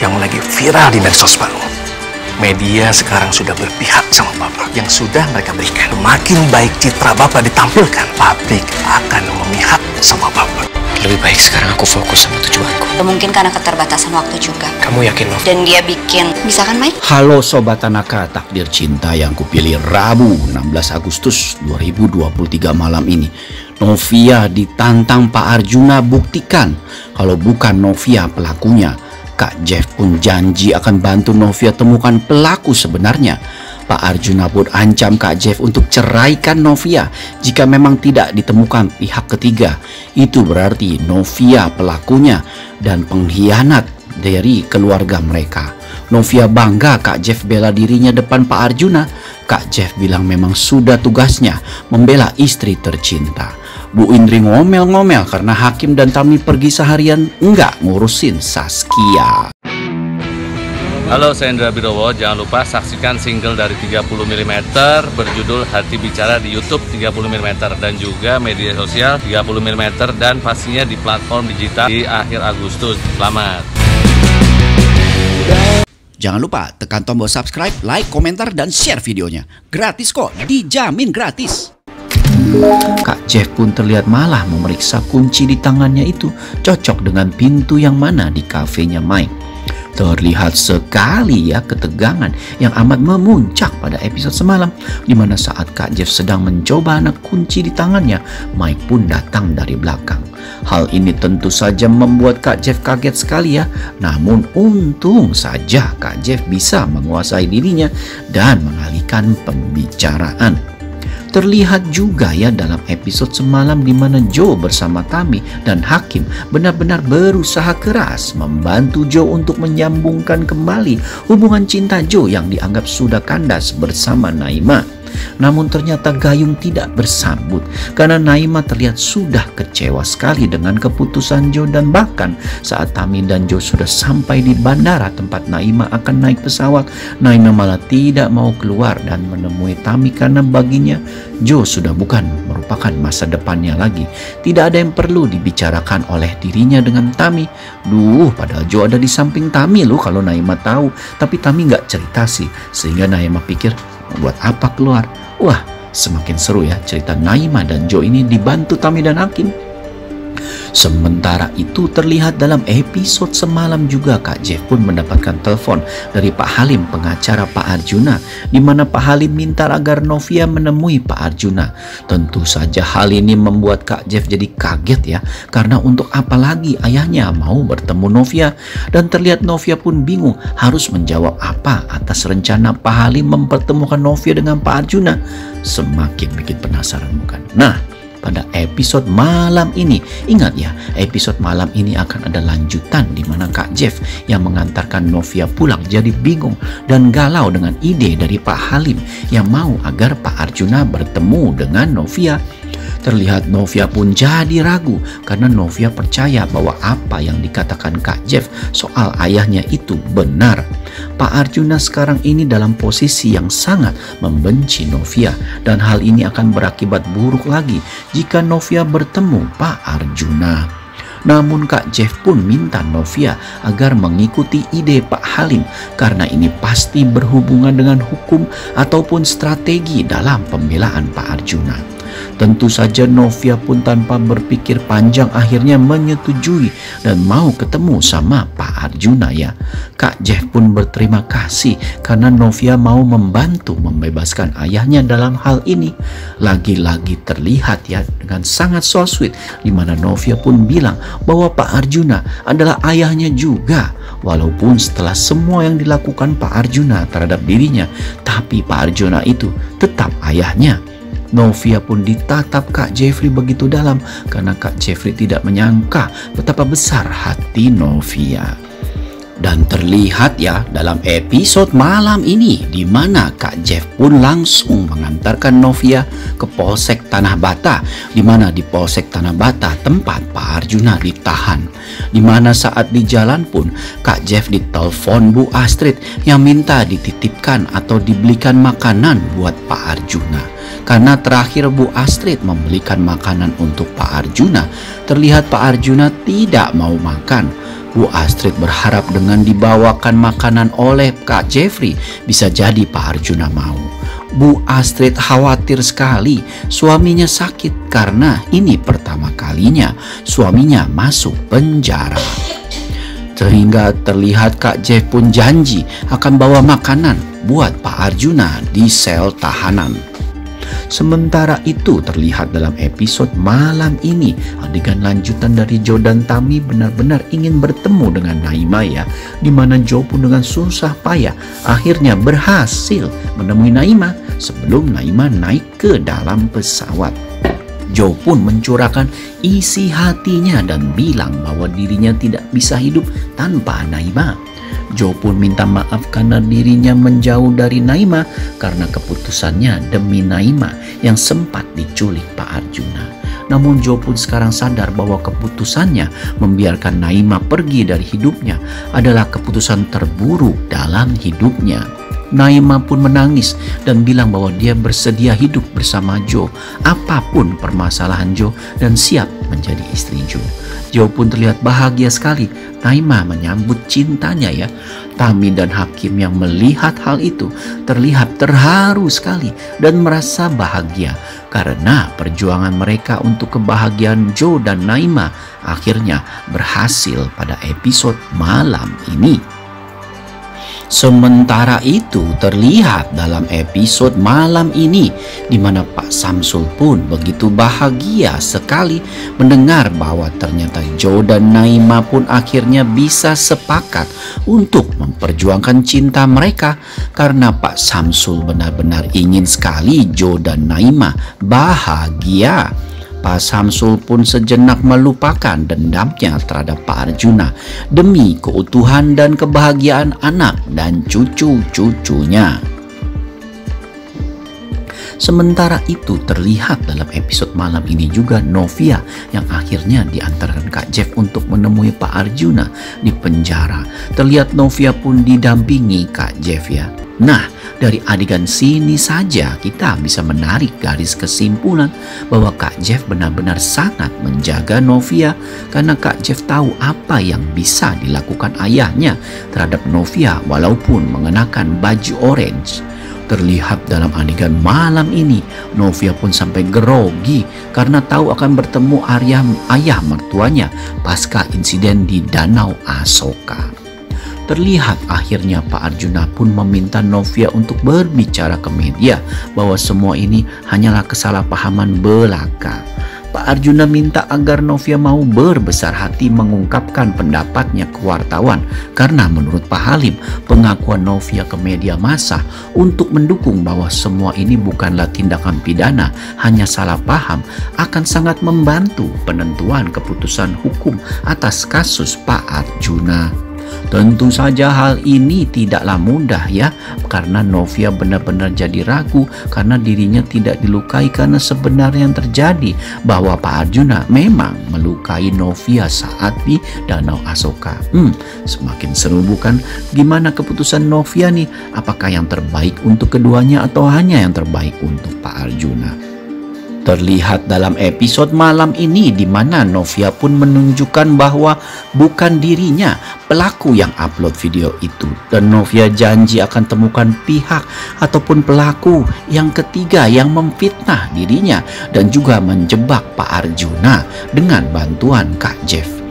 yang lagi viral di medsos, Pak. Media sekarang sudah berpihak sama Bapak. Yang sudah mereka berikan. Makin baik citra Bapak ditampilkan, publik akan memihak sama Bapak. Lebih baik sekarang aku fokus sama tujuanku. Mungkin karena keterbatasan waktu juga. Kamu yakin, Nov? Dan dia bikin, bisa kan, Mike? Halo Sobat Tanaka, takdir cinta yang kupilih Rabu 16 Agustus 2023 malam ini. Novia ditantang Pak Arjuna, buktikan kalau bukan Novia pelakunya. Kak Jeff pun janji akan bantu Novia temukan pelaku sebenarnya. Pak Arjuna pun ancam Kak Jeff untuk ceraikan Novia jika memang tidak ditemukan pihak ketiga. Itu berarti Novia pelakunya dan pengkhianat dari keluarga mereka. Novia bangga Kak Jeff bela dirinya depan Pak Arjuna. Kak Jeff bilang memang sudah tugasnya membela istri tercinta. Bu Indri ngomel-ngomel karena Hakim dan Tami pergi seharian enggak ngurusin Saskia. Halo, saya Indra Birowo. Jangan lupa saksikan single dari 30mm berjudul Hati Bicara di YouTube 30mm dan juga media sosial 30mm dan pastinya di platform digital di akhir Agustus. Selamat. Jangan lupa tekan tombol subscribe, like, komentar, dan share videonya. Gratis kok, dijamin gratis. Kak Jeff pun terlihat malah memeriksa kunci di tangannya itu cocok dengan pintu yang mana di kafenya Mike. Terlihat sekali ya ketegangan yang amat memuncak pada episode semalam, di mana saat Kak Jeff sedang mencoba anak kunci di tangannya, Mike pun datang dari belakang. Hal ini tentu saja membuat Kak Jeff kaget sekali ya. Namun untung saja Kak Jeff bisa menguasai dirinya dan mengalihkan pembicaraan. Terlihat juga ya dalam episode semalam di mana Joe bersama Tami dan Hakim benar-benar berusaha keras membantu Joe untuk menyambungkan kembali hubungan cinta Joe yang dianggap sudah kandas bersama Naima. Namun ternyata gayung tidak bersambut karena Naima terlihat sudah kecewa sekali dengan keputusan Joe, dan bahkan saat Tami dan Joe sudah sampai di bandara tempat Naima akan naik pesawat, Naima malah tidak mau keluar dan menemui Tami karena baginya Joe sudah bukan merupakan masa depannya lagi. Tidak ada yang perlu dibicarakan oleh dirinya dengan Tami. Padahal Joe ada di samping Tami loh kalau Naima tahu, tapi Tami nggak cerita sih, sehingga Naima pikir buat apa keluar. Wah, semakin seru ya cerita Naima dan Joe ini dibantu Tami dan Hakim. Sementara itu terlihat dalam episode semalam juga Kak Jeff pun mendapatkan telepon dari Pak Halim, pengacara Pak Arjuna, di mana Pak Halim minta agar Novia menemui Pak Arjuna. Tentu saja hal ini membuat Kak Jeff jadi kaget ya, karena untuk apa lagi ayahnya mau bertemu Novia, dan terlihat Novia pun bingung harus menjawab apa atas rencana Pak Halim mempertemukan Novia dengan Pak Arjuna. Semakin bikin penasaran bukan? Nah, pada episode malam ini, ingat ya, episode malam ini akan ada lanjutan di mana Kak Jeff yang mengantarkan Novia pulang jadi bingung dan galau dengan ide dari Pak Halim yang mau agar Pak Arjuna bertemu dengan Novia. Terlihat Novia pun jadi ragu karena Novia percaya bahwa apa yang dikatakan Kak Jeff soal ayahnya itu benar. Pak Arjuna sekarang ini dalam posisi yang sangat membenci Novia, dan hal ini akan berakibat buruk lagi jika Novia bertemu Pak Arjuna. Namun Kak Jeff pun minta Novia agar mengikuti ide Pak Halim karena ini pasti berhubungan dengan hukum ataupun strategi dalam pembelaan Pak Arjuna. Tentu saja Novia pun tanpa berpikir panjang akhirnya menyetujui dan mau ketemu sama Pak Arjuna ya. Kak Jeff pun berterima kasih karena Novia mau membantu membebaskan ayahnya dalam hal ini. Lagi-lagi terlihat ya dengan sangat so sweet, di mana Novia pun bilang bahwa Pak Arjuna adalah ayahnya juga. Walaupun setelah semua yang dilakukan Pak Arjuna terhadap dirinya, tapi Pak Arjuna itu tetap ayahnya. Novia pun ditatap Kak Jeffrey begitu dalam karena Kak Jeffrey tidak menyangka betapa besar hati Novia. Dan terlihat ya dalam episode malam ini di mana Kak Jeff pun langsung mengantarkan Novia ke Polsek Tanah Bata, di mana di Polsek Tanah Bata tempat Pak Arjuna ditahan. Di mana saat di jalan pun Kak Jeff ditelepon Bu Astrid yang minta dititipkan atau dibelikan makanan buat Pak Arjuna. Karena terakhir Bu Astrid membelikan makanan untuk Pak Arjuna, terlihat Pak Arjuna tidak mau makan. Bu Astrid berharap dengan dibawakan makanan oleh Kak Jeffrey bisa jadi Pak Arjuna mau. Bu Astrid khawatir sekali suaminya sakit karena ini pertama kalinya suaminya masuk penjara. Sehingga terlihat Kak Jeff pun janji akan bawa makanan buat Pak Arjuna di sel tahanan. Sementara itu terlihat dalam episode malam ini adegan lanjutan dari Joe dan Tami benar-benar ingin bertemu dengan Naima ya, dimana Joe pun dengan susah payah akhirnya berhasil menemui Naima sebelum Naima naik ke dalam pesawat. Joe pun mencurahkan isi hatinya dan bilang bahwa dirinya tidak bisa hidup tanpa Naima. Joe pun minta maaf karena dirinya menjauh dari Naima karena keputusannya demi Naima yang sempat diculik Pak Arjuna. Namun Joe pun sekarang sadar bahwa keputusannya membiarkan Naima pergi dari hidupnya adalah keputusan terburuk dalam hidupnya. Naima pun menangis dan bilang bahwa dia bersedia hidup bersama Joe apapun permasalahan Joe dan siap menjadi istri Joe. Joe pun terlihat bahagia sekali. Naima menyambut cintanya ya. Tami dan Hakim yang melihat hal itu terlihat terharu sekali dan merasa bahagia karena perjuangan mereka untuk kebahagiaan Joe dan Naima akhirnya berhasil pada episode malam ini. Sementara itu terlihat dalam episode malam ini di mana Pak Samsul pun begitu bahagia sekali mendengar bahwa ternyata Joe dan Naima pun akhirnya bisa sepakat untuk memperjuangkan cinta mereka karena Pak Samsul benar-benar ingin sekali Joe dan Naima bahagia. Pak Samsul pun sejenak melupakan dendamnya terhadap Pak Arjuna demi keutuhan dan kebahagiaan anak dan cucu-cucunya. Sementara itu terlihat dalam episode malam ini juga Novia yang akhirnya diantarkan Kak Jeff untuk menemui Pak Arjuna di penjara. Terlihat Novia pun didampingi Kak Jeff ya. Nah, dari adegan sini saja kita bisa menarik garis kesimpulan bahwa Kak Jeff benar-benar sangat menjaga Novia karena Kak Jeff tahu apa yang bisa dilakukan ayahnya terhadap Novia walaupun mengenakan baju orange. Terlihat dalam adegan malam ini, Novia pun sampai grogi karena tahu akan bertemu ayah mertuanya pasca insiden di Danau Asoka. Terlihat akhirnya Pak Arjuna pun meminta Novia untuk berbicara ke media bahwa semua ini hanyalah kesalahpahaman belaka. Pak Arjuna minta agar Novia mau berbesar hati mengungkapkan pendapatnya ke wartawan karena menurut Pak Halim pengakuan Novia ke media massa untuk mendukung bahwa semua ini bukanlah tindakan pidana, hanya salah paham akan sangat membantu penentuan keputusan hukum atas kasus Pak Arjuna. Tentu saja hal ini tidaklah mudah ya, karena Novia benar-benar jadi ragu karena dirinya tidak dilukai karena sebenarnya yang terjadi bahwa Pak Arjuna memang melukai Novia saat di Danau Asoka. Semakin seru bukan? Gimana keputusan Novia nih? Apakah yang terbaik untuk keduanya atau hanya yang terbaik untuk Pak Arjuna? Terlihat dalam episode malam ini di mana Novia pun menunjukkan bahwa bukan dirinya pelaku yang upload video itu dan Novia janji akan temukan pihak ataupun pelaku yang ketiga yang memfitnah dirinya dan juga menjebak Pak Arjuna dengan bantuan Kak Jeff.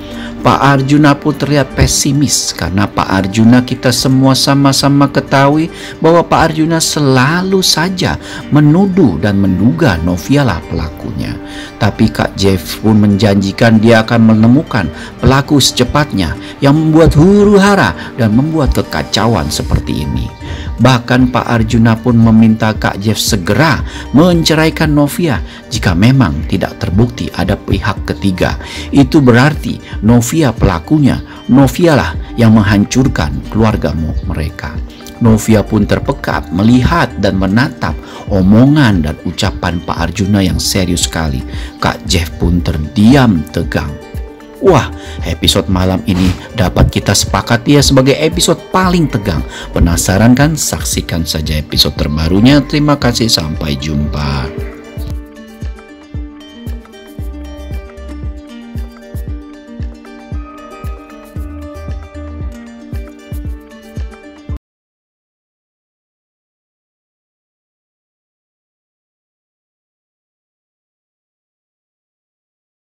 Pak Arjuna pun terlihat pesimis karena Pak Arjuna kita semua sama-sama ketahui bahwa Pak Arjuna selalu saja menuduh dan menduga Novia lah pelakunya. Tapi Kak Jeff pun menjanjikan dia akan menemukan pelaku secepatnya yang membuat huru-hara dan membuat kekacauan seperti ini. Bahkan Pak Arjuna pun meminta Kak Jeff segera menceraikan Novia jika memang tidak terbukti ada pihak ketiga. Itu berarti Novia pelakunya, Novia lah yang menghancurkan keluarga mereka. Novia pun terpekat melihat dan menatap omongan dan ucapan Pak Arjuna yang serius sekali. Kak Jeff pun terdiam tegang. Wah, episode malam ini dapat kita sepakati ya sebagai episode paling tegang. Penasaran kan? Saksikan saja episode terbarunya. Terima kasih, sampai jumpa.